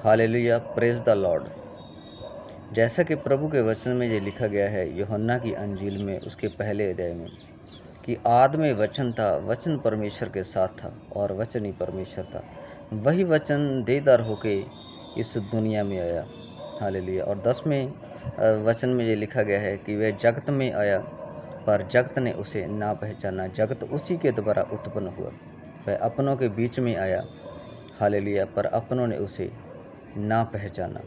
Hallelujah, praise the Lord. जैसा कि प्रभु के वचन में ये लिखा गया है यूहन्ना की अंजील में उसके पहले अध्याय में कि आदि में वचन था, वचन परमेश्वर के साथ था और वचन ही परमेश्वर था। वही वचन देदार होके इस दुनिया में आया। हालेलुया। और 10वें वचन में ये लिखा गया है कि वह जगत में आया पर जगत ने उसे ना पहचाना। जगत उसी के द्वारा उत्पन्न हुआ। वह अपनों के बीच में आया, हालेलुया, पर अपनों ने उसे ना पहचाना।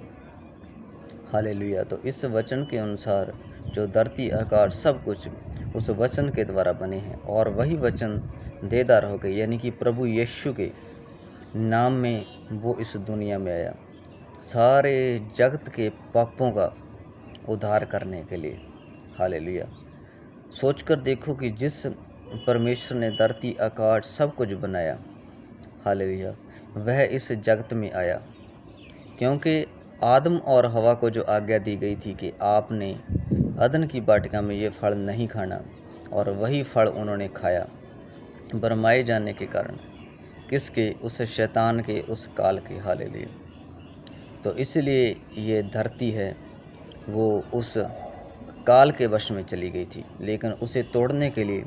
हालेलुया। तो इस वचन के अनुसार जो धरती आकाश सब कुछ उस वचन के द्वारा बने हैं और वही वचन देदार हो गए, यानी कि प्रभु यीशु के नाम में वो इस दुनिया में आया सारे जगत के पापों का उद्धार करने के लिए। हालेलुया। सोचकर देखो कि जिस परमेश्वर ने धरती आकाश सब कुछ बनाया, हालेलुया, वह इस जगत में आया क्योंकि आदम और हवा को जो आज्ञा दी गई थी कि आपने अदन की वाटिका में ये फल नहीं खाना, और वही फल उन्होंने खाया भरमाए जाने के कारण। किसके? उस शैतान के, उस काल के। हालेलुया। तो इसलिए ये धरती है वो उस काल के वश में चली गई थी, लेकिन उसे तोड़ने के लिए,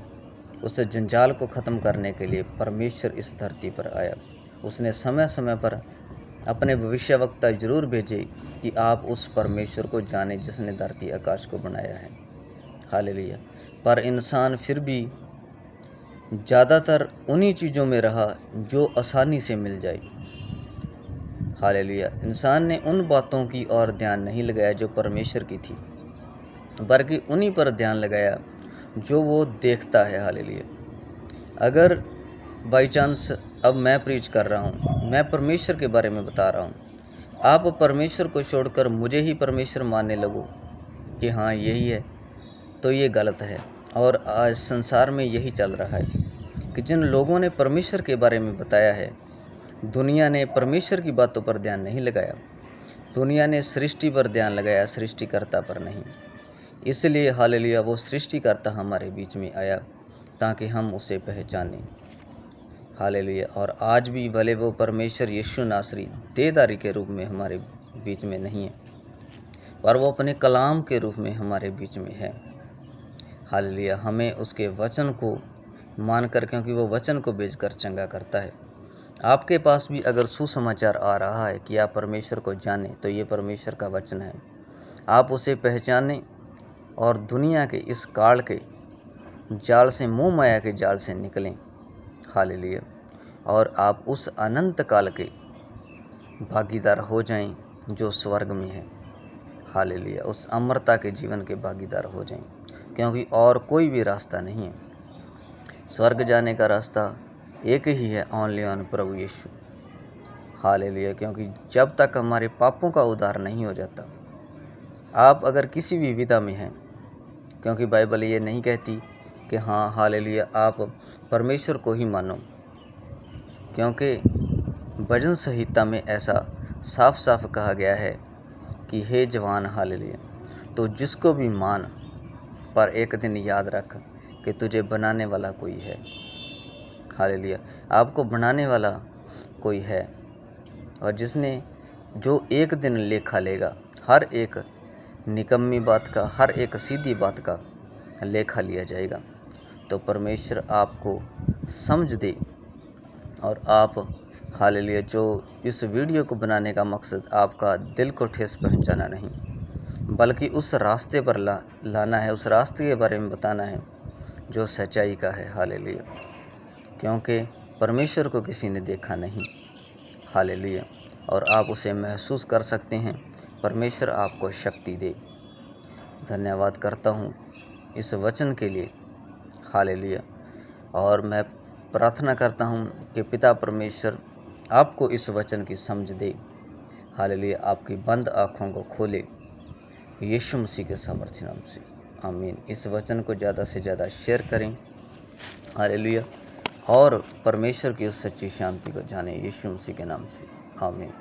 उस जंजाल को ख़त्म करने के लिए परमेश्वर इस धरती पर आया। उसने समय समय पर अपने भविष्यवक्ता जरूर भेजे कि आप उस परमेश्वर को जाने जिसने धरती आकाश को बनाया है। हालेलुया। पर इंसान फिर भी ज़्यादातर उन्हीं चीज़ों में रहा जो आसानी से मिल जाए। हालेलुया। इंसान ने उन बातों की ओर ध्यान नहीं लगाया जो परमेश्वर की थी, बल्कि उन्हीं पर ध्यान लगाया जो वो देखता है। हालेलुया। अगर बाई चांस अब मैं प्रीच कर रहा हूँ, मैं परमेश्वर के बारे में बता रहा हूँ, आप परमेश्वर को छोड़कर मुझे ही परमेश्वर मानने लगो कि हाँ यही है, तो ये गलत है। और आज संसार में यही चल रहा है कि जिन लोगों ने परमेश्वर के बारे में बताया है, दुनिया ने परमेश्वर की बातों पर ध्यान नहीं लगाया। दुनिया ने सृष्टि पर ध्यान लगाया, सृष्टिकर्ता पर नहीं। इसलिए हालेलुया वो सृष्टिकर्ता हमारे बीच में आया ताकि हम उसे पहचानें। हालेलुया। और आज भी भले वो परमेश्वर यीशु नासरी देदारी के रूप में हमारे बीच में नहीं है, पर वो अपने कलाम के रूप में हमारे बीच में है। हालेलुया। हमें उसके वचन को मानकर, क्योंकि वो वचन को बेचकर चंगा करता है। आपके पास भी अगर सुसमाचार आ रहा है कि आप परमेश्वर को जानें, तो ये परमेश्वर का वचन है। आप उसे पहचानें और दुनिया के इस काल के जाल से, मोह माया के जाल से निकलें। हालेलुया। और आप उस अनंत काल के भागीदार हो जाएं जो स्वर्ग में है। हालेलुया। उस अमरता के जीवन के भागीदार हो जाएं, क्योंकि और कोई भी रास्ता नहीं है। स्वर्ग जाने का रास्ता एक ही है, ओनली ऑन प्रभु यीशु। हालेलुया। क्योंकि जब तक हमारे पापों का उद्धार नहीं हो जाता, आप अगर किसी भी विधा में हैं, क्योंकि बाइबल ये नहीं कहती कि हाँ हालेलुया आप परमेश्वर को ही मानो, क्योंकि भजन संहिता में ऐसा साफ साफ कहा गया है कि हे जवान, हालेलुया, तो जिसको भी मान, पर एक दिन याद रख कि तुझे बनाने वाला कोई है। हालेलुया। आपको बनाने वाला कोई है, और जिसने जो एक दिन लेखा लेगा, हर एक निकम्मी बात का, हर एक सीधी बात का लेखा लिया जाएगा। तो परमेश्वर आपको समझ दे, और आप हालेलुया, जो इस वीडियो को बनाने का मकसद आपका दिल को ठेस पहुंचाना नहीं, बल्कि उस रास्ते पर लाना है, उस रास्ते के बारे में बताना है जो सच्चाई का है। हालेलुया। क्योंकि परमेश्वर को किसी ने देखा नहीं। हालेलुया। और आप उसे महसूस कर सकते हैं। परमेश्वर आपको शक्ति दे। धन्यवाद करता हूँ इस वचन के लिए। हालेलुया। और मैं प्रार्थना करता हूँ कि पिता परमेश्वर आपको इस वचन की समझ दे। हालेलुया। आपकी बंद आँखों को खोले यीशु मसीह के सामर्थ्य नाम से, आमीन। इस वचन को ज़्यादा से ज़्यादा शेयर करें। हालेलुया। और परमेश्वर की उस सच्ची शांति को जाने यीशु मसीह के नाम से, आमीन।